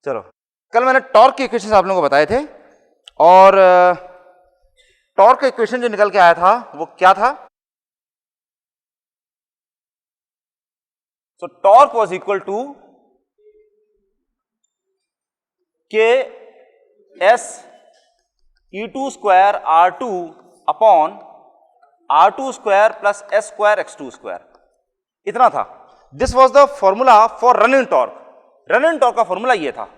चलो, कल मैंने टॉर्क के इक्वेशन आप लोगों को बताए थे और टॉर्क का इक्वेशन जो निकल के आया था वो क्या था? So torque was equal to K S E2 square R2 upon R2 square plus S square X2 square, इतना था। This was the formula for running torque. Running torque का फॉर्मूला ये था।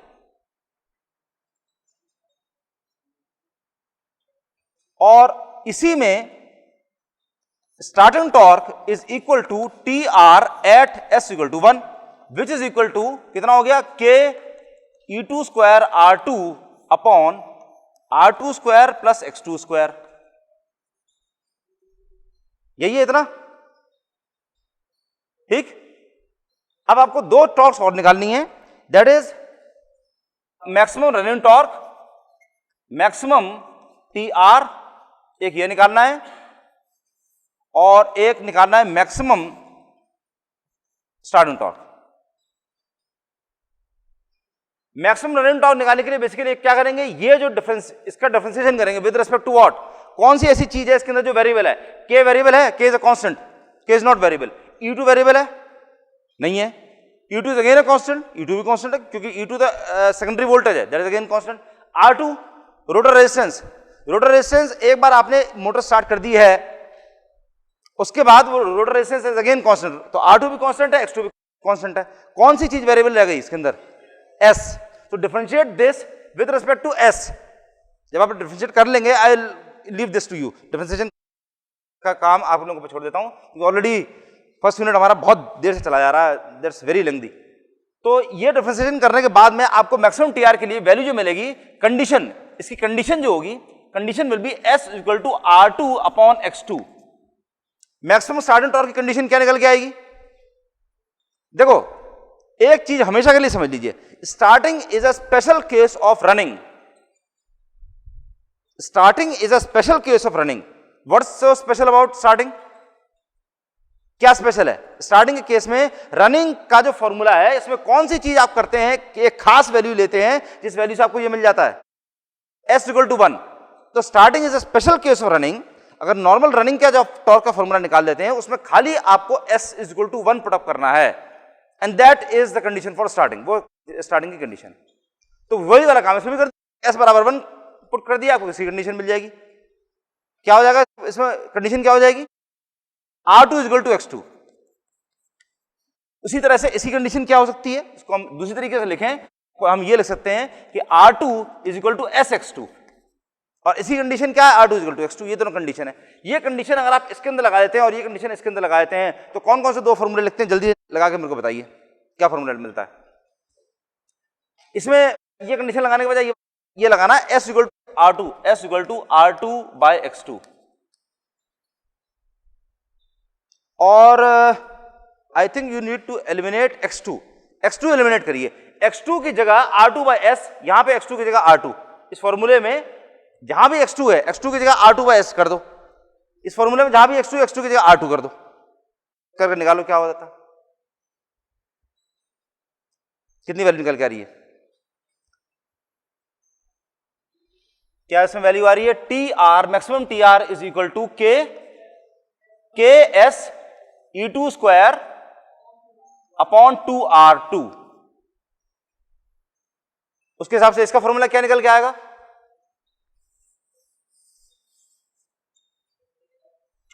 और इसी में starting torque is equal to T R at S equal to 1 which is equal to कितना हो गया? K E2 square R2 upon R2 square plus X2 square, यही है इतना। ठीक, अब आपको दो टॉर्क्स और निकालनी है, that is maximum running torque, maximum T are, एक ये निकालना है और एक निकालना है maximum starting torque. Maximum running torque निकालने के लिए बेसिकली क्या करेंगे? ये जो डिफरेंस, इसका डिफरेंशिएशन करेंगे विद रिस्पेक्ट टू व्हाट? कौन सी ऐसी चीज है इसके अंदर जो वेरिएबल है? के वेरिएबल है, के इज अ कांस्टेंट, के is not variable. E2 variable है? नहीं है। E2 is again a constant, E2 भी कांस्टेंट है क्योंकि E2 द सेकेंडरी वोल्टेज है, that is again constant. R2 rotor resistance, rotor resistance एक बार आपने मोटर स्टार्ट कर दी है उसके बाद वो rotor resistance is again constant, तो R2 भी कांस्टेंट है, X2 भी कांस्टेंट है। कौन सी चीज वेरिएबल रह गई इसके अंदर? S। तो differentiate this with respect to S। जब आप डिफरेंशिएट कर लेंगे, I will leave this to you. Differentiation का काम आप लोगों को छोड़ देता हूं क्योंकि ऑलरेडी फर्स्ट यूनिट हमारा बहुत देर से चला जा रहा है, दैट्स वेरी लेंथी। तो ये डिफरेंशिएशन करने के बाद में आपको मैक्सिमम टीआर के लिए वैल्यू जो मिलेगी, कंडीशन, इसकी कंडीशन जो होगी, condition will be S equal to R2 upon X2। Maximum starting torque की कंडीशन क्या निकल के आएगी? देखो, एक चीज हमेशा के लिए समझ लीजिए, starting is a special case of running. Starting is a special case of running. What's so special about starting? क्या स्पेशल है? स्टार्टिंग के केस में रनिंग का जो फॉर्मूला है, इसमें कौन सी चीज आप करते हैं कि एक खास वैल्यू लेते हैं जिस वैल्यू से आपको ये मिल जाता है S इक्वल टू 1। तो starting is a special case of running. अगर नॉर्मल रनिंग का जो टॉर्क का फॉर्मूला निकाल देते हैं उसमें खाली आपको S is equal to 1 put up करना है, and that is the condition for starting, वो स्टार्टिंग की कंडीशन। तो वही वाला काम इसमें भी कर दिया, S बराबर 1 पुट कर दिया, आपको इसी कंडीशन मिल जाएगी। क्या हो जाएगा इसमें? कंडीशन क्या हो जाएगी? R2 is equal to X2। उसी तरह से इसी कंडीशन क्या हो सकती है, इसको हम दूसरी तरीके से लिखें तो हम ये लिख सकते हैं कि R2 is equal to SX2, और इसी कंडीशन क्या है? R2 is equal to X2। ये दोनों कंडीशन है। ये कंडीशन अगर आप इसके अंदर लगा देते हैं और ये कंडीशन इसके अंदर लगा देते हैं तो कौन कौन से दो फॉर्मूले लिखते हैं? जल्दी लगा के मेरे को बताइए क्या फॉर्मूला मिलता है इसमें। ये कंडीशन लगाने के बजाय ये लगाना है S equal to R2, S equal to R2 by X2। और I think you need to eliminate X2। X2 eliminate करिए। X2 की जगह R2 बाय S, यहां पे X2 की जगह R2। इस फॉर्मूले में जहां भी X2 है, X2 की जगह R2 बाय S कर दो। इस फॉर्मूले में जहां भी X2 की जगह R2 कर दो, करके निकालो क्या हो जाता है, कितनी वैल्यू निकल के आ रही है? क्या इसमें वैल्यू आ रही है? T R, maximum T R is equal to K S E2 square upon 2R2। उसके हिसाब से इसका फॉर्मूला क्या निकल के आएगा?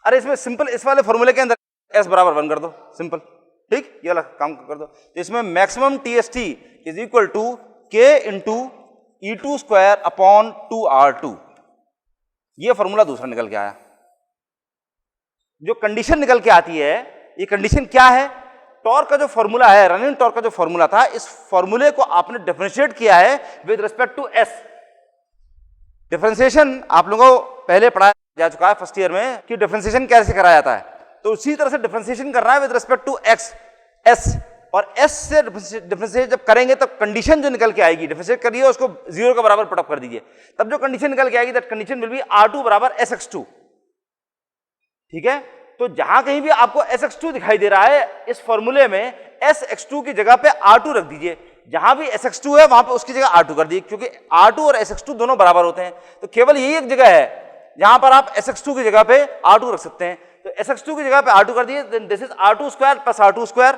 अरे इसमें सिंपल, इस वाले फॉर्मूले के अंदर S बराबर 1 कर दो, सिंपल। ठीक, ये वाला काम कर दो। तो इसमें maximum TST is equal to K into E2 square upon 2R2। ये फॉर्मूला दूसरा निकल के आया। जो कंडीशन निकल के आती है, ये कंडीशन क्या है? टॉर्क का जो फॉर्मूला है, रनिंग टॉर्क का जो फॉर्मूला था, इस फॉर्मूले को आपने डिफरेंशिएट किया है with respect to S। Differentiation आप लोगों को पहले पढ़ाया जा चुका है फर्स्ट ईयर में कि डिफरेंशिएशन कैसे कराया जाता है, तो उसी तरह से डिफरेंशिएशन करना है with respect to X, S। और S से डिफरेंशिएट जब करेंगे तब कंडीशन जो निकल के आएगी, डिफरेंशिएट करिए उसको 0 के बराबर पुटअप कर दीजिए, तब जो कंडीशन निकल के आएगी that condition will B R2 बराबर SX2। ठीक है, तो जहां कहीं भी आपको SX2 दिखाई दे रहा है इस फॉर्मूले में SX2 की जगह पे R2 रख दीजिए। जहां भी SX2 है वहां पे उसकी जगह R2 कर दी, क्योंकि R2 और SX2 दोनों बराबर होते हैं, तो केवल यही एक जगह है जहां पर आप SX2 की जगह पे R2 रख सकते हैं। तो SX2 की जगह पे R2 कर दिए, this is R2 square plus R2 square,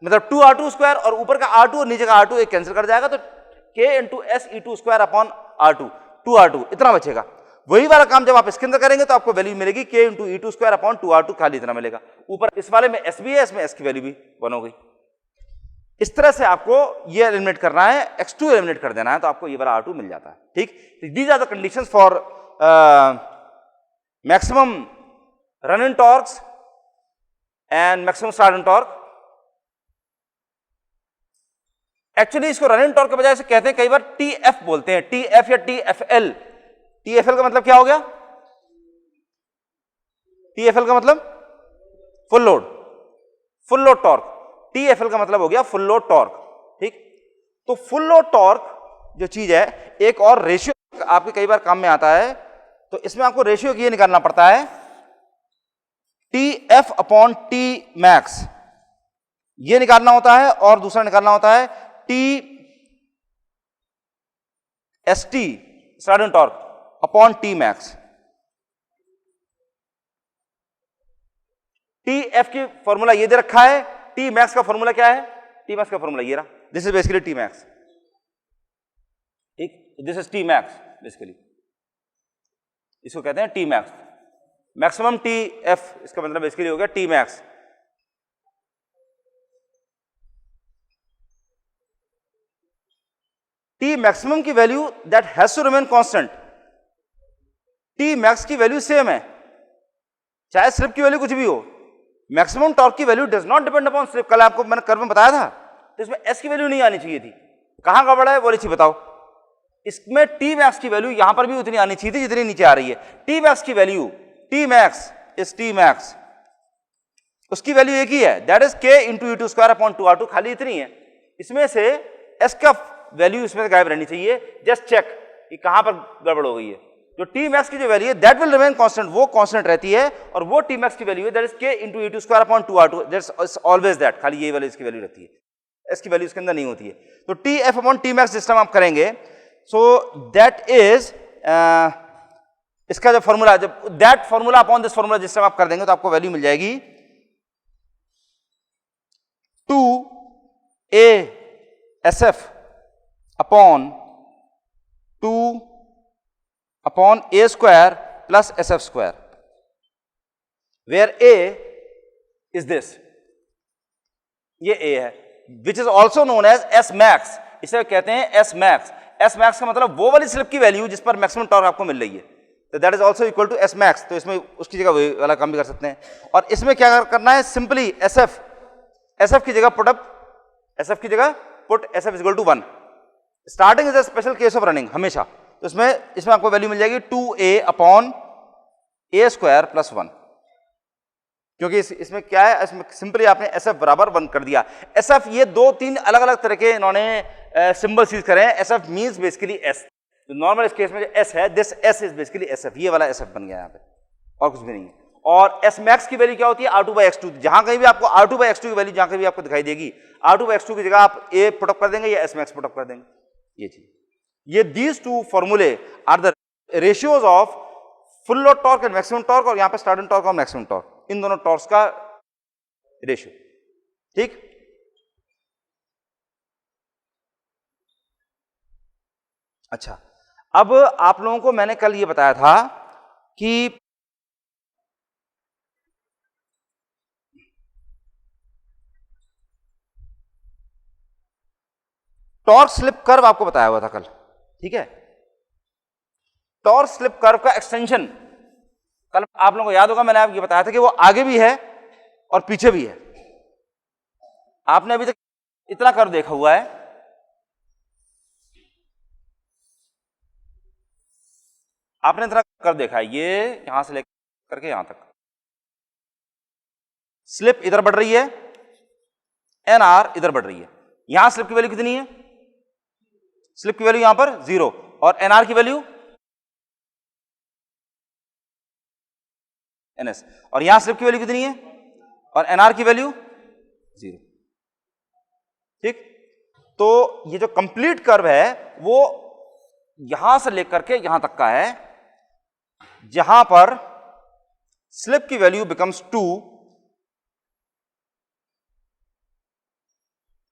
मतलब 2R2 स्क्वायर, और ऊपर का R2 और नीचे का R2 एक कैंसिल कर जाएगा, तो K into SE2 square upon R2, 2R2 इतना बचेगा। वही वाला काम जब आप इसके अंदर करेंगे तो आपको वैल्यू मिलेगी K into E2 square upon 2R2, खाली इतना मिलेगा। ऊपर इस वाले में S भी है, इसमें S की वैल्यू भी 1 हो गई। इस तरह से आपको ये एलिमिनेट करना है, X2 एलिमिनेट कर देना है, तो आपको ये वाला R2 मिल जाता है। ठीक, these are the conditions for maximum running torques and maximum starting torque. Actually इसको रन इन टॉर्क के बजाय से कहते हैं कई बार TF बोलते हैं, TF या TFL। TFL का मतलब क्या हो गया? TFL का मतलब फुल लोड टॉर्क। TFL का मतलब हो गया फुल लोड टॉर्क। ठीक, तो फुल लोड टॉर्क जो चीज है, एक और रेशियो आपके कई बार काम में आता है, तो इसमें आपको रेशियो ये निकालना पड़ता है TF अपॉन T मैक्स, ये निकालना होता है, और दूसरा निकालना होता है TST start in torque upon T max. TF की फॉर्मूला ये दे रखा है, T मैक्स का फॉर्मूला क्या है? T मैक्स का फॉर्मूला ये रहा, this is basically T max. ठीक, this is T max basically, इसको कहते हैं T मैक्स। मैक्सिमम TF इसका मतलब बेसिकली हो गया T मैक्स। T मैक्सिमम की value that has to remain constant. T max की वैल्यू सेम है, चाहे स्लिप की वैल्यू कुछ भी हो। मैक्सिमम टॉर्क की value does not depend upon slip. कल आपको मैंने कर्व में बताया था, तो इसमें S की वैल्यू नहीं आनी चाहिए थी। कहां गड़बड़ है वो चीज बताओ। इसमें T मैक्स की वैल्यू यहां पर भी उतनी आनी चाहिए थी जितनी नीचे आ रही है। T मैक्स की value, T max is T max, उसकी वैल्यू एक ही है, that is K into E2 square upon 2R2, खाली इतनी है। इसमें से S का वैल्यू इसमें गायब रहनी चाहिए। जस्ट चेक कि कहां पर गड़बड़ हो गई है। जो T मैक्स की जो वैल्यू है दैट विल रिमेन कांस्टेंट, वो कांस्टेंट रहती है, और वो T मैक्स की वैल्यू है that is K into E2 square upon 2R2, that's always that, खाली ये वाली इसकी वैल्यू रहती है, S की वैल्यू इसके अंदर नहीं होती है। तो TF अपॉन T मैक्स जिस टाइम आप करेंगे, सो दैट इज इसका जो फॉर्मूला, जब that formula upon this formula जिस टाइम आप कर देंगे तो आपको वैल्यू मिल जाएगी 2ASF upon 2 upon A square plus SF square, where A is this, ये A है, which is also known as S max. इसे कहते हैं S मैक्स। S मैक्स का मतलब वो वाली स्लिप की वैल्यू जिस पर मैक्सिमम टॉर्क आपको मिल रही है, तो that is also equal to S max. तो इसमें उसकी जगह वही वाला काम भी कर सकते हैं। और इसमें क्या करना है, सिंपली SF की जगह पुट SF की जगह put SF is equal to 1। Starting is a special case of running हमेशा, तो इसमें आपको वैल्यू मिल जाएगी 2A upon A square plus 1, क्योंकि इसमें क्या है, इसमें सिंपली आपने SF बराबर 1 कर दिया। SF ये 2-3 अलग अलग तरह के इन्होंने सिंबल्स यूज करे हैं। SF मींस बेसिकली S, तो नॉर्मल इस केस में जो S है, this S is basically SF, ये वाला SF बन गया यहाँ पे, और कुछ भी नहीं है। और S मैक्स की वैल्यू क्या होती है, R2 बाई X2। जहां कहीं भी आपको R2 बाई X2 की वैल्यू जहां कहीं भी आपको दिखाई देगी, R2 बाई X2 की जगह आप A पुटअप कर देंगे या S मैक्स पुटअप कर देंगे, ये चीज। ये दीज टू फॉर्मूले are the ratios of full load torque and maximum torque, और यहां पे स्टार्टिंग टॉर्क और मैक्सिमम टॉर्क, इन दोनों टॉर्क्स का रेशियो। ठीक, अच्छा, अब आप लोगों को मैंने कल ये बताया था कि टॉर्क स्लिप कर्व आपको बताया हुआ था कल, ठीक है। टॉर्क स्लिप कर्व का एक्सटेंशन कल आप लोगों को याद होगा, मैंने आपको ये बताया था कि वो आगे भी है और पीछे भी है। आपने अभी तक इतना कर्व देखा हुआ है, आपने इतना कर्व देखा है, ये यहां से लेकर करके यहां तक स्लिप इधर बढ़ रही है, NR इधर बढ़ रही है। यहां स्लिप की वैल्यू कितनी है, स्लिप की वैल्यू यहां पर 0, और NR की वैल्यू NS, और यहां स्लिप की वैल्यू कितनी है, और NR की वैल्यू 0। ठीक, तो ये जो कंप्लीट कर्व है वो यहां से लेकर के यहां तक का है, जहां पर स्लिप की value becomes 2,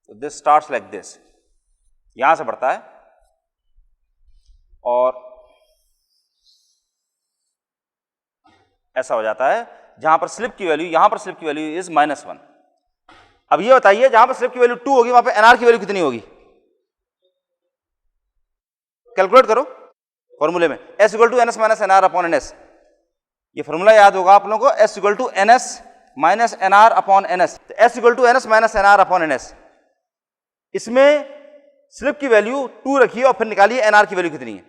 this starts like this, यहां से बढ़ता है और ऐसा हो जाता है जहां पर स्लिप की वैल्यू, यहां पर स्लिप की वैल्यू इज -1। अब ये बताइए जहां पर स्लिप की वैल्यू 2 होगी वहां पे एनआर की वैल्यू कितनी होगी? कैलकुलेट करो फॉर्मूले में, S equal to NS minus NR upon NS। ये फॉर्मूला याद होगा आप लोगों को, S equal to NS minus NR upon NS। तो S equal to NS minus NR upon NS। इसमें स्लिप की वैल्यू 2 रखिए और फिर निकालिए NR की वैल्यू कितनी है।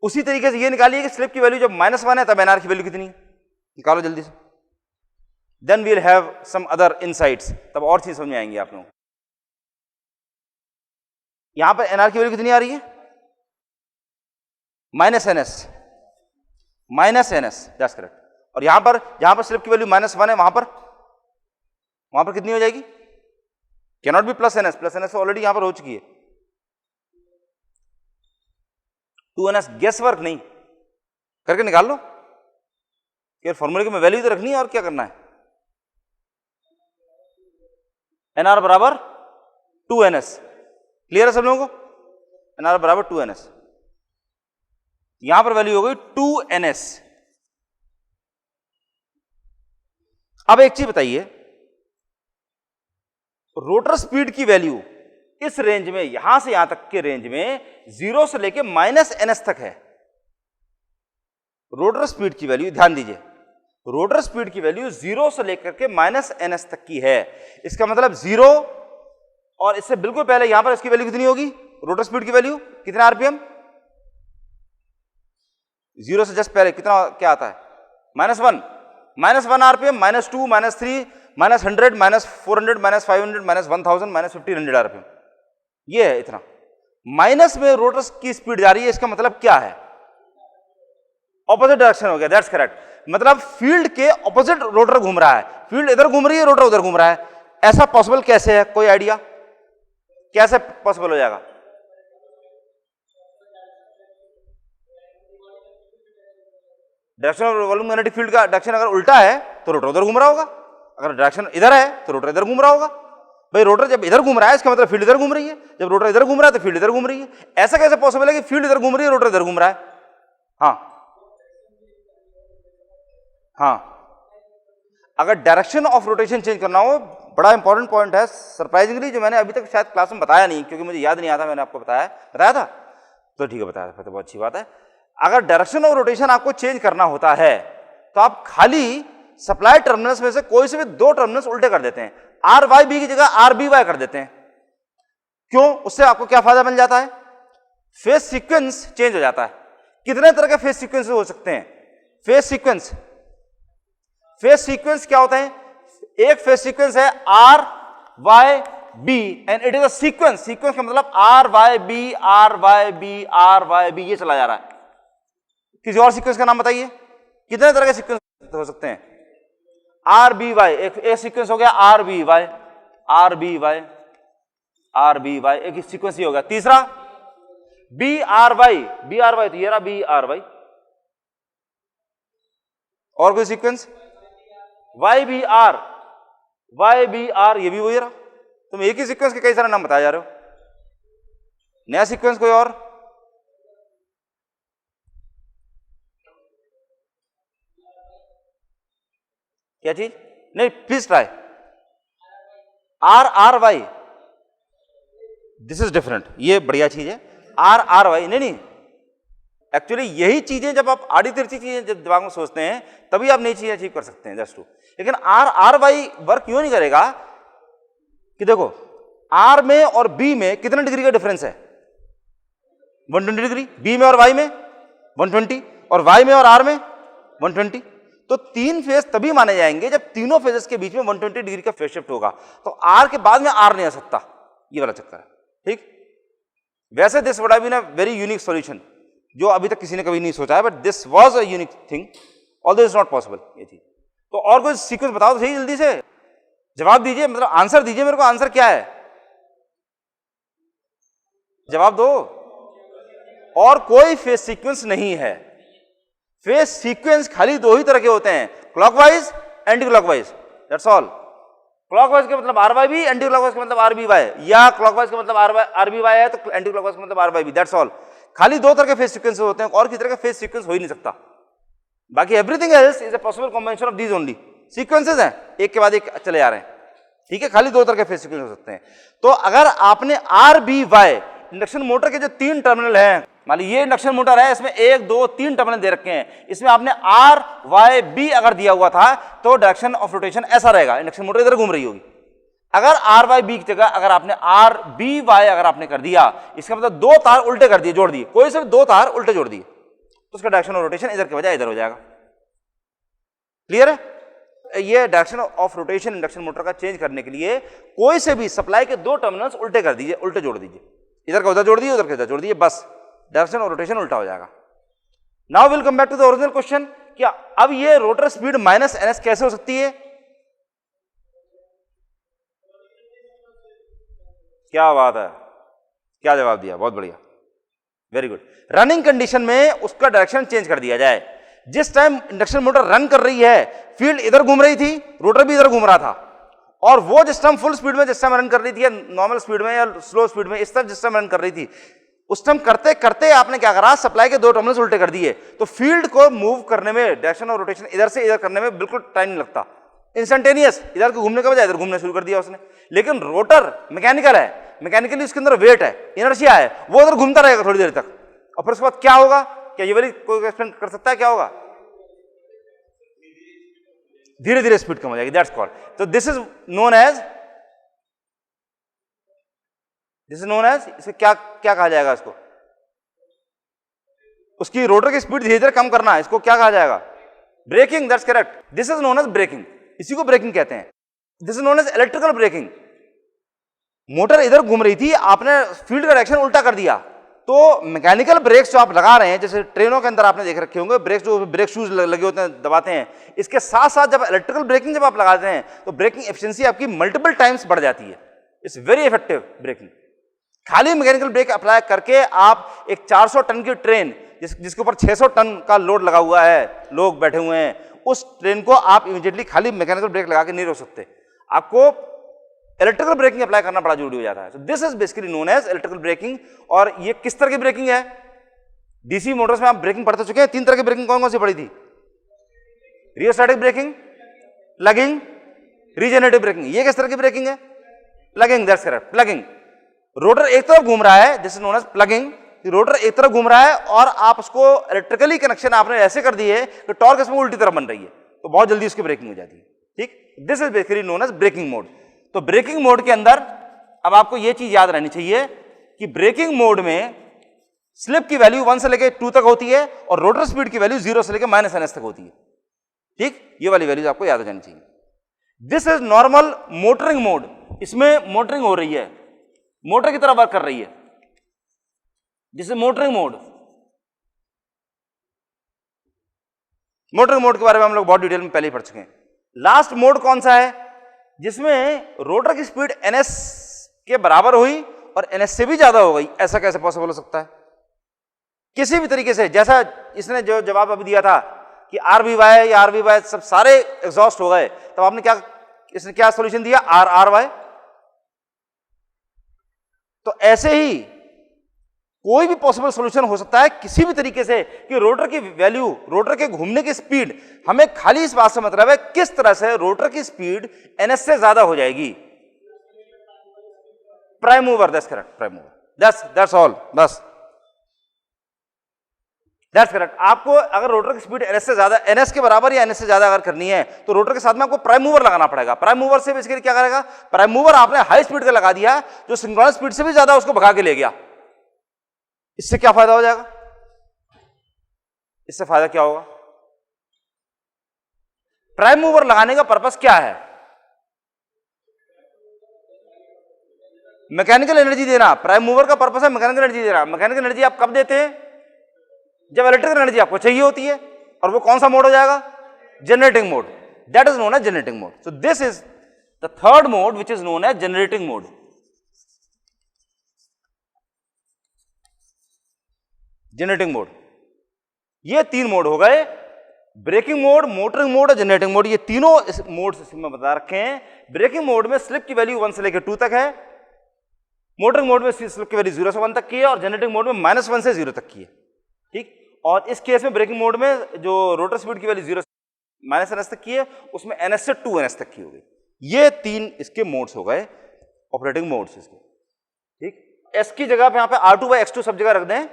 उसी तरीके से ये निकालिए कि स्लिप की वैल्यू जब -1 है तब NR की वैल्यू कितनी है, निकालो जल्दी से। Then we'll have some other insights, तब और चीज समझ में आएंगी आप लोगों को। यहां पर NR की वैल्यू कितनी आ रही है? -NS, that's correct. और यहां पर जहां पर स्लिप की वैल्यू -1 है वहां पर कितनी हो जाएगी? Can not be +NS, +NS तो ऑलरेडी यहां पर हो चुकी है। 2NS गेस वर्क नहीं करके निकाल लो, फिर फॉर्मूले में वैल्यू तो रखनी है और क्या करना है। NR बराबर 2NS, क्लियर है सब लोगों को? NR बराबर 2NS, यहां पर वैल्यू हो गई 2NS। अब एक चीज बताइए, रोटर स्पीड की वैल्यू इस रेंज में, यहां से यहां तक के रेंज में 0 से लेके -NS तक है। रोटर स्पीड की वैल्यू ध्यान दीजिए, रोटर स्पीड की वैल्यू 0 से लेकर के -NS तक की है। इसका मतलब 0 और इससे बिल्कुल पहले यहां पर इसकी वैल्यू कितनी होगी? रोटर स्पीड की वैल्यू कितना RPM? 0 से जस्ट पहले कितना क्या आता है? -1, -1 RPM, -2, -3, -100, -400, -500, -1000, -1500 RPM। ये है इतना। माइनस में रोटर की स्पीड जा रही है, इसका मतलब क्या है? ऑपोजिट डायरेक्शन हो गया, दैट्स करेक्ट। मतलब फील्ड के ऑपोजिट रोटर घूम रहा है, फील्ड इधर घूम रही है, रोटर उधर घूम रहा है। ऐसा पॉसिबल कैसे है? कोई आइडिया कैसे पॉसिबल हो जाएगा? Direction of volume magnetic field का डायरेक्शन अगर उल्टा है तो रोटर उधर घूम रहा होगा, अगर डायरेक्शन इधर है तो रोटर इधर घूम रहा होगा। भाई रोटर जब इधर घूम रहा है इसका मतलब फील्ड इधर घूम रही है, जब रोटर इधर घूम रहा है तो फील्ड इधर घूम रही है। ऐसा कैसे पॉसिबल है कि फील्ड इधर घूम रही है, रोटर इधर घूम रहा है? हाँ, अगर डायरेक्शन ऑफ रोटेशन चेंज करना हो, बड़ा इंपॉर्टेंट पॉइंट है सरप्राइजिंगली, जो मैंने अभी तक शायद क्लास में बताया नहीं, क्योंकि मुझे याद नहीं आता। मैंने आपको बताया था तो ठीक है, बताया था तो बहुत अच्छी बात है। अगर डायरेक्शन ऑफ रोटेशन आपको चेंज करना होता है तो आप खाली सप्लाई टर्मिनल्स में से कोई से भी 2 टर्मिनल्स उल्टे कर देते हैं, RYB की जगह RBY कर देते हैं। क्यों? उससे आपको क्या फायदा मिल जाता है? फेज सीक्वेंस चेंज हो जाता है। कितने तरह के फेज सीक्वेंस हो सकते हैं? फेज सीक्वेंस क्या होता है? एक फेज सीक्वेंस है RYB and it is a sequence. Sequence का मतलब RYB RYB RYB ये चला जा रहा है। किसी और सीक्वेंस का नाम बताइए, कितने तरह के सीक्वेंस हो सकते हैं? RBY एक सीक्वेंस हो गया, RBY एक सीक्वेंस ही हो गया। तीसरा BRY तो ये रहा BRY। और कोई सीक्वेंस? YBR ये भी वही रहा। तुम एक ही सीक्वेंस के कई सारे नाम बताए जा रहे हो। नया सीक्वेंस कोई और? क्या चीज? नहीं, please try. RRY, this is different, ये बढ़िया चीज है। RRY नहीं, एक्चुअली यही चीजें जब आप आड़ी तिरछी चीजें जब दिमाग में सोचते हैं तभी आप नई चीजें अचीव कर सकते हैं, जस्ट टू। लेकिन RRY वर्क क्यों नहीं करेगा? कि देखो R में और B में कितने डिग्री का डिफरेंस है? 120 डिग्री। B में और Y में 120, और Y में और R में 120। तो 3 फेज तभी माने जाएंगे जब तीनों फेजेस के बीच में 120 डिग्री का फेज शिफ्ट होगा। तो R के बाद में R नहीं आ सकता, ये वाला चक्कर है। ठीक, वैसे this would have been a very unique solution, जो अभी तक किसी ने कभी नहीं सोचा है, but this was a unique thing, although is not possible ये चीज। तो और कोई सीक्वेंस बताओ तो सही, जल्दी से जवाब दीजिए, मतलब आंसर दीजिए मेरे को। आंसर क्या है? जवाब दो। और कोई फेज सीक्वेंस नहीं है। फेज सीक्वेंस खाली दो ही तरह के होते हैं, clockwise, anti clockwise, that's all. Clockwise के मतलब R Y B, anti clockwise का मतलब आर बी वाई, या क्लॉकवाइज का मतलब आर बी वाई है तो एंटी क्लॉकवाइज का मतलब R Y B, that's all. खाली दो तरह के फेज सीक्वेंस होते हैं, और किसी तरह का फेज सीक्वेंस हो ही नहीं सकता। बाकी everything else is a possible combination of these only. Sequences हैं, एक के बाद एक चले आ रहे हैं, ठीक है। खाली दो तरह के फेज सीक्वेंस हो सकते हैं। तो अगर आपने R B Y induction motor के जो 3 टर्मिनल हैं, मान लीजिए ये इंडक्शन मोटर है, इसमें 1 2 3 टर्मिनल दे रखे हैं, इसमें आपने आर वाई बी अगर दिया हुआ था तो डायरेक्शन ऑफ रोटेशन ऐसा रहेगा, इंडक्शन मोटर इधर घूम रही होगी। अगर आर वाई बी की जगह अगर आपने आर बी वाई अगर आपने कर दिया, इसका मतलब 2 तार उल्टे कर दिए, जोड़ दिए, कोई से 2 तार उल्टे जोड़ दिए, तो उसका डायरेक्शन ऑफ रोटेशन इधर के बजाय इधर हो जाएगा। क्लियर है? ये direction of rotation induction motor का चेंज करने के लिए कोई से भी सप्लाई के 2 टर्मिनल्स उल्टे कर दीजिए, उल्टे जोड़ दीजिए, इधर का उधर जोड़ दिए, उधर का इधर जोड़ दिए, बस डायरेक्शन ऑफ रोटेशन उल्टा हो जाएगा। Now will come back to the original question, क्या अब ये रोटर स्पीड माइनस एनएस कैसे हो सकती है? क्या बात है, क्या जवाब दिया, बहुत बढ़िया, वेरी गुड। रनिंग कंडीशन में उसका डायरेक्शन चेंज कर दिया जाए। जिस टाइम इंडक्शन मोटर रन कर रही है, फील्ड इधर घूम रही थी, रोटर भी इधर घूम रहा था, और वो जिस टाइम फुल स्पीड में जिस टाइम रन कर रही थी, या नॉर्मल स्पीड में या स्लो स्पीड में, इस तरह जिस टाइम रन कर रही थी, उस टाइम करते करते आपने क्या करा, सप्लाई के 2 टर्मिनल्स उल्टे कर दिए, तो फील्ड को मूव करने में, डायरेक्शन ऑफ रोटेशन इधर से इधर करने में बिल्कुल टाइम नहीं लगता, इंस्टेंटेनियस, इधर को घूमने के बजाय इधर घूमना शुरू कर दिया उसने। लेकिन रोटर मैकेनिकल है, मैकेनिकली उसके अंदर वेट है, इनर्शिया है, वो उधर घूमता रहेगा थोड़ी देर तक, और फिर उसके बाद क्या होगा, क्या ये वाली कोई एक्सप्लेन कर सकता है क्या होगा? धीरे धीरे स्पीड कम हो जाएगी, दैट्स कॉल्ड। तो दिस इज नोन एज इसे क्या क्या कहा जाएगा? इसको, उसकी रोटर की स्पीड धीरे धीरे कम करना, इसको क्या कहा जाएगा? Braking, that's correct. This is known as braking, इसी को ब्रेकिंग कहते हैं। This is known as electrical braking. Motor इधर घूम रही थी, आपने फील्ड का डायरेक्शन उल्टा कर दिया, तो मैकेनिकल ब्रेक्स जो आप लगा रहे हैं, जैसे ट्रेनों के अंदर आपने देख रखे होंगे ब्रेक्स, जो ब्रेक शूज लगे होते हैं, दबाते हैं, इसके साथ साथ जब इलेक्ट्रिकल ब्रेकिंग जब आप लगाते हैं तो ब्रेकिंग एफिशिएंसी आपकी मल्टीपल टाइम्स बढ़ जाती है। It's very effective braking. खाली मैकेनिकल ब्रेक अप्लाई करके आप एक 400 टन की ट्रेन जिसके ऊपर 600 टन का लोड लगा हुआ है, लोग बैठे हुए हैं, उस ट्रेन को आप इमीडिएटली खाली मैकेनिकल ब्रेक लगा के नहीं रोक सकते, आपको इलेक्ट्रिकल ब्रेकिंग अप्लाई करना बड़ा जरूरी हो जाता है। So this is basically known as electrical braking. और ये किस तरह की ब्रेकिंग है? डीसी मोटर्स में आप ब्रेकिंग पढ़ते चुके हैं, 3 तरह की ब्रेकिंग कौन कौन सी पड़ी थी? Rheostatic braking, plugging, regenerative braking. ये किस तरह की ब्रेकिंग है? Plugging, that's correct, plugging. Rotor एक तरफ घूम रहा है, this is known as plugging. Rotor एक तरफ घूम रहा है और आप उसको इलेक्ट्रिकली कनेक्शन आपने ऐसे कर दिए कि टॉर्क इसमें उल्टी तरफ बन रही है, तो बहुत जल्दी उसकी ब्रेकिंग हो जाती है, ठीक। This is basically known as braking mode. तो ब्रेकिंग मोड के अंदर अब आपको यह चीज याद रहनी चाहिए कि ब्रेकिंग मोड में स्लिप की वैल्यू 1 से लेकर 2 तक होती है और रोटर स्पीड की वैल्यू 0 से लेकर -ns तक होती है, ठीक। ये वाली वैल्यूज आपको याद हो जानी चाहिए। This is normal motoring mode. इसमें मोटरिंग हो रही है, मोटर की तरह वर्क कर रही है, this is motoring mode. Motoring mode के बारे में हम लोग बहुत डिटेल में पहले ही पढ़ चुके हैं। लास्ट मोड कौन सा है? जिसमें रोटर की स्पीड ns के बराबर हुई और ns से भी ज्यादा हो गई। ऐसा कैसे पॉसिबल हो सकता है? किसी भी तरीके से, जैसा इसने जो जवाब अभी दिया था कि RBY या RBY सब सारे एग्जॉस्ट हो गए, तब आपने क्या, इसने क्या सॉल्यूशन दिया? RRY। तो ऐसे ही कोई भी पॉसिबल सॉल्यूशन हो सकता है किसी भी तरीके से कि रोटर की वैल्यू, रोटर के घूमने की स्पीड, हमें खाली इस बात से मतलब है किस तरह से रोटर की स्पीड ns से ज्यादा हो जाएगी। Prime mover, that's correct, prime mover, that's all, बस दैट्स करेक्ट। आपको अगर रोटर की स्पीड ns से ज्यादा, ns के बराबर या ns से ज्यादा अगर करनी है तो रोटर के साथ में आपको प्राइम मूवर लगाना पड़ेगा। प्राइम मूवर से बेसिकली क्या करेगा? प्राइम मूवर आपने हाई स्पीड का लगा दिया जो सिंक्रोनस स्पीड से भी ज्यादा उसको भगा के ले गया। इससे क्या फायदा हो जाएगा? इससे फायदा क्या होगा? प्राइम मूवर लगाने का पर्पस क्या है? मैकेनिकल एनर्जी देना। प्राइम मूवर का पर्पस है मैकेनिकल एनर्जी देना। मैकेनिकल एनर्जी आप कब देते हैं? जब इलेक्ट्रिकल एनर्जी आपको चाहिए होती है। और वो कौन सा मोड हो जाएगा? Generating mode. That is known as generating mode. So this is the third mode which is known as generating mode. Generating mode. ये 3 मोड हो गए, ब्रेकिंग मोड, मोटरिंग मोड और जनरेटिंग मोड। ये तीनों मोड में बता रखे हैं। ब्रेकिंग मोड में स्लिप की वैल्यू 1 से लेकर 2 तक है, मोटरिंग मोड में स्लिप की वैल्यू 0 से 1 तक की है, और जनरेटिंग मोड में -1 से 0 तक की है। ठीक, और इस केस में ब्रेकिंग मोड में जो रोटर स्पीड की वैल्यू 0 से -ns तक की है, उसमें ns से 2ns तक की हो गई। ये 3 इसके मोड्स हो गए, ऑपरेटिंग मोड्स इसके। ठीक, s की जगह पे यहाँ पे R2/X2 सब जगह रख दें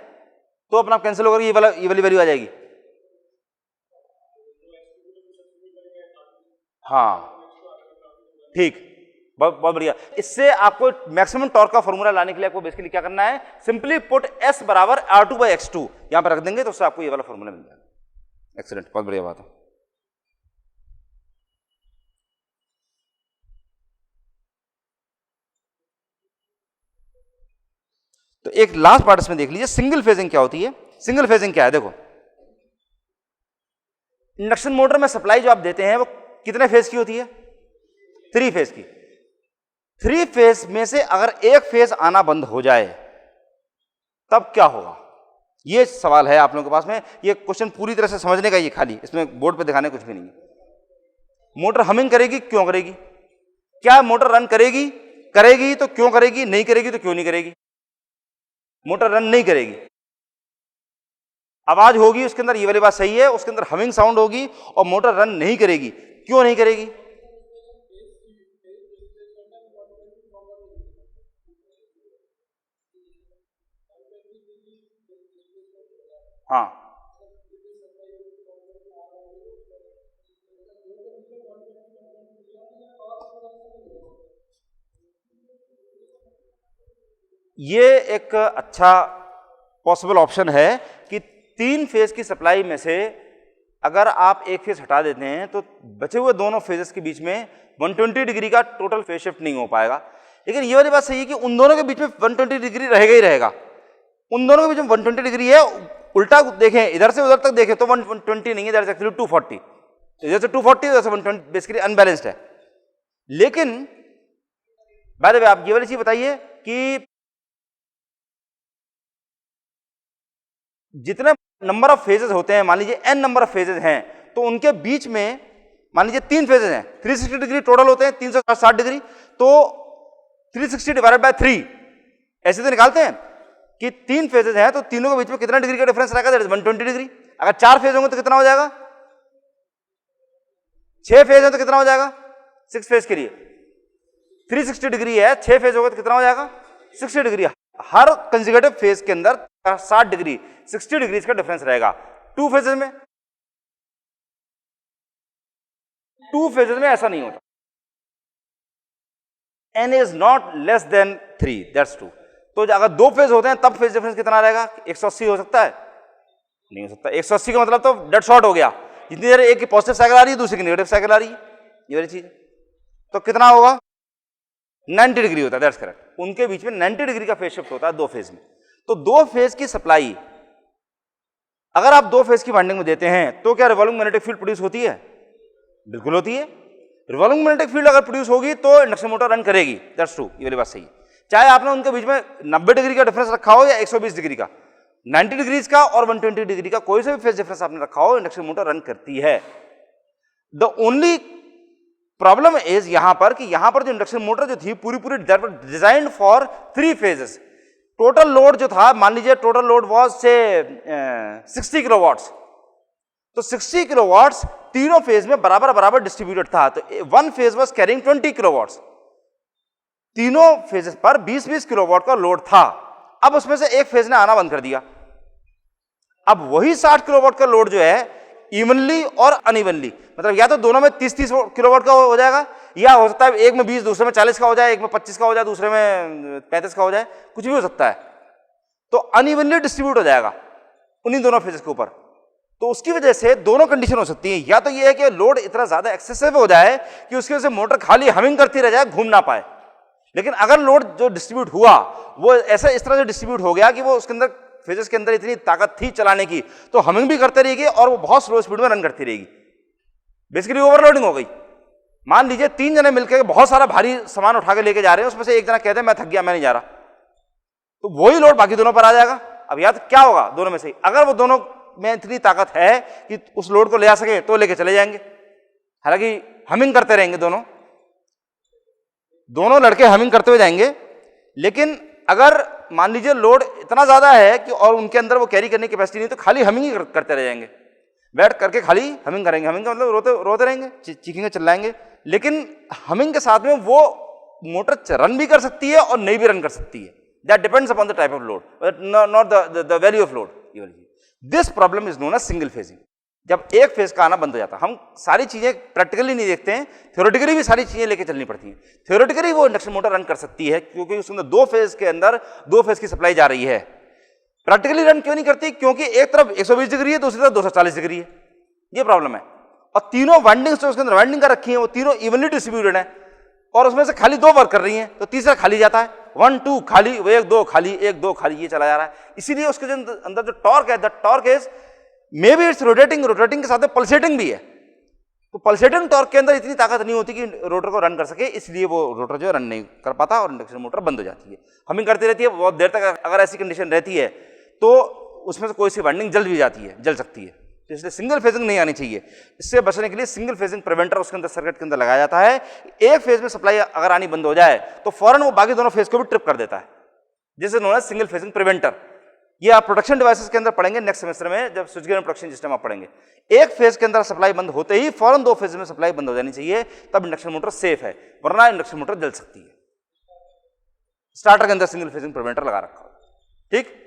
तो अपना कैंसिल होकर ये वाली वैल्यू आ जाएगी। हाँ ठीक, बहुत बढ़िया। इससे आपको मैक्सिमम टॉर्क का फॉर्मूला लाने के लिए आपको बेसिकली क्या करना है, सिंपली पुट S बराबर R2/X2 यहां पर रख देंगे तो उससे आपको ये वाला फॉर्मूला मिल जाएगा। एक्सीलेंट, बहुत बढ़िया बात है। तो एक लास्ट पार्ट इसमें देख लीजिए, सिंगल फेजिंग क्या होती है। सिंगल फेजिंग क्या है, देखो इंडक्शन मोटर में सप्लाई जो आप देते हैं वो कितने फेज की होती है, 3 फेज की। 3 फेज में से अगर एक फेज आना बंद हो जाए तब क्या होगा, ये सवाल है आप लोगों के पास में। ये क्वेश्चन पूरी तरह से समझने का, ये खाली इसमें बोर्ड पे दिखाने कुछ भी नहीं है। मोटर हमिंग करेगी, क्यों करेगी, क्या मोटर रन करेगी, करेगी तो क्यों करेगी, नहीं करेगी तो क्यों नहीं करेगी। मोटर रन नहीं करेगी, आवाज होगी उसके अंदर, ये वाली बात सही है, उसके अंदर हमिंग साउंड होगी, और मोटर रन नहीं करेगी, क्यों नहीं करेगी। हाँ, ये एक अच्छा पॉसिबल ऑप्शन है कि 3 फेज की सप्लाई में से अगर आप एक फेज हटा देते हैं तो बचे हुए दोनों फेजेस के बीच में 120 डिग्री का टोटल फेज शिफ्ट नहीं हो पाएगा। लेकिन ये वाली बात सही है कि उन दोनों के बीच में 120 डिग्री रहेगा ही रहेगा। उन दोनों के बीच में 120 डिग्री है, उल्टा देखें, इधर से उधर तक देखें तो 120 नहीं है, इधर से 240, इधर से 240, इधर से 120, बेसिकली अनबैलेंस्ड है। लेकिन बाय द वे आप ये वाली चीज बताइए कि जितने नंबर ऑफ फेजेस होते हैं, मान लीजिए n नंबर ऑफ फेजेस हैं, तो उनके बीच में मान लीजिए 3 फेजेस हैं, 360 डिग्री टोटल होते हैं, 360 डिग्री, तो 360 डिवाइडेड बाय 3 ऐसे तो निकालते हैं कि 3 फेजेस हैं तो तीनों के बीच में कितना डिग्री का डिफरेंस रहेगा, 120 डिग्री। अगर 4 फेज होंगे तो कितना हो जाएगा, 6 फेज है तो कितना हो जाएगा, 6 फेज के लिए 360 डिग्री है, 6 फेज होगा तो कितना हो जाएगा, 60 डिग्री। हर कंसेक्यूटिव फेज के अंदर 60 डिग्री 60 डिग्री का डिफरेंस रहेगा। 2 फेजेस में ऐसा नहीं होता, n is not less than 3, that's true. तो अगर 2 फेज होते हैं तब फेज डिफरेंस कितना रहेगा, 180 हो सकता है, नहीं हो सकता। 180 का मतलब तो डेड शॉर्ट हो गया, जितनी देर एक की पॉजिटिव साइकिल आ रही है दूसरी की नेगेटिव साइकिल आ रही है, ये वाली चीज। तो कितना होगा, 90 डिग्री होता है, दैट्स करेक्ट। उनके बीच में 90 डिग्री का फेज शिफ्ट होता है 2 फेज में। तो 2 फेज की सप्लाई अगर आप 2 फेज की वाइंडिंग में देते हैं तो क्या रिवॉल्विंग मैग्नेटिक फील्ड प्रोड्यूस होती है, बिल्कुल होती है। रिवॉल्विंग मैग्नेटिक फील्ड अगर प्रोड्यूस होगी तो इंडक्शन मोटर रन करेगी, दैट्स ट्रू, ये वाली बात सही है। चाहे आपने उनके बीच में 90 डिग्री का डिफरेंस रखा हो या 120 डिग्री का, 90 डिग्रीज का और 120 डिग्री का कोई से भी फेज डिफरेंस आपने रखा हो, इंडक्शन मोटर रन करती है। द ओनली प्रॉब्लम इज यहां पर कि यहां पर जो इंडक्शन मोटर जो थी पूरी designed for 3 phases. Total load जो था, मान लीजिए टोटल लोड वाज से 60 किलोवाट्स, तो 60 किलोवाट्स तीनों फेज में बराबर डिस्ट्रीब्यूटेड था। तो 1 फेज वाज कैरिंग 20 किलोवाट्स, तीनों फेजेस पर 20-20 किलोवाट का लोड था। अब उसमें से एक फेज ने आना बंद कर दिया, अब वही 60 किलोवाट का लोड जो है इवनली और अनइवनली, मतलब या तो दोनों में 30-30 किलोवाट का हो जाएगा, या हो सकता है एक में 20 दूसरे में 40 का हो जाए, एक में 25 का हो जाए दूसरे में 35 का हो जाए, कुछ भी हो सकता है। तो अनइवनली डिस्ट्रीब्यूट हो जाएगा उन्हीं दोनों फेजेस के ऊपर। तो उसकी वजह से दोनों कंडीशन हो सकती है, या तो ये है कि लोड इतना ज्यादा एक्सेसिव हो जाए कि उसकी वजह से मोटर खाली हमिंग करती रह जाए, घूम ना पाए। लेकिन अगर लोड जो डिस्ट्रीब्यूट हुआ वो ऐसा इस तरह से डिस्ट्रीब्यूट हो गया कि वो उसके अंदर फेजेस के अंदर इतनी ताकत थी चलाने की, तो हमिंग भी करते रहेगी और वो बहुत स्लो स्पीड में रन करती रहेगी, बेसिकली ओवरलोडिंग हो गई। मान लीजिए 3 जने मिलकर बहुत सारा भारी सामान उठा के लेके जा रहे हैं, उसमें से एक जना कहते हैं मैं थक गया, मैं नहीं जा रहा, तो वही लोड बाकी दोनों पर आ जाएगा। अब या तो क्या होगा दोनों में से, अगर वो दोनों में इतनी ताकत है कि उस लोड को ले आ सके तो लेके चले जाएंगे, हालांकि हमिंग करते रहेंगे दोनों लड़के हमिंग करते हुए जाएंगे। लेकिन अगर मान लीजिए लोड इतना ज्यादा है कि और उनके अंदर वो कैरी करने की कैपेसिटी नहीं, तो खाली हमिंग ही करते रह जाएंगे, बैठ करके खाली हमिंग करेंगे। हमिंग का मतलब रोते रहेंगे, चीखेंगे, चिल्लाएंगे। लेकिन हमिंग के साथ में वो मोटर रन भी कर सकती है और नहीं भी रन कर सकती है। That depends upon the type of load, not the value of load. This problem is known as single phasing. जब एक फेज का आना बंद हो जाता है, हम सारी चीजें प्रैक्टिकली नहीं देखते हैं, थ्योरेटिकली भी सारी चीजें लेके चलनी पड़ती हैं। थ्योरेटिकली वो इंडक्शन मोटर रन कर सकती है क्योंकि उसके अंदर दो फेज की सप्लाई जा रही है। प्रैक्टिकली रन क्यों नहीं करती? क्योंकि एक तरफ 120 डिग्री है, दूसरी तरफ 240 डिग्री है, ये प्रॉब्लम है। और तीनों वाइंडिंग्स जो उसके अंदर वाइंडिंग कर रखी है वो तीनों इवनली डिस्ट्रीब्यूटेड है, और उसमें से खाली दो वर्क कर रही हैं, तो तीसरा खाली जाता है, 1 2 खाली, 1 2 खाली, 1 2 खाली, ये चला जा रहा है। इसीलिए उसके जो अंदर जो टॉर्क है, the torque is may be it's rotating के साथ में पल्सेटिंग भी है। तो पल्सेटिंग टॉर्क के अंदर इतनी ताकत नहीं होती कि रोटर को रन कर सके, इसलिए वो रोटर जो रन नहीं कर पाता और इंडक्शन मोटर बंद हो जाती है, हमिंग करती रहती है बहुत देर तक। अगर ऐसी कंडीशन रहती है तो उसमें से कोई सी वाइंडिंग जल भी जाती है, जल सकती है। तो इसलिए सिंगल फेजिंग नहीं आनी चाहिए। इससे बचने के लिए सिंगल फेजिंग प्रिवेंटर उसके अंदर सर्किट के अंदर लगाया जाता है। एक फेज में सप्लाई अगर आनी बंद हो जाए तो फौरन वो बाकी दोनों फेज को भी ट्रिप कर देता है, जिसे known as single phasing preventer. ये आप प्रोडक्शन डिवाइसेस के अंदर पढ़ेंगे नेक्स्ट सेमेस्टर में, जब स्विच गियर प्रोडक्शन सिस्टम आप पढ़ेंगे। एक फेज के अंदर सप्लाई बंद होते ही फौरन दो फेज में सप्लाई बंद हो जानी चाहिए, तब इंडक्शन मोटर सेफ है, वरना इंडक्शन मोटर जल सकती है। स्टार्टर के अंदर सिंगल फेजिंग प्रिवेंटर लगा रखा हो, ठीक।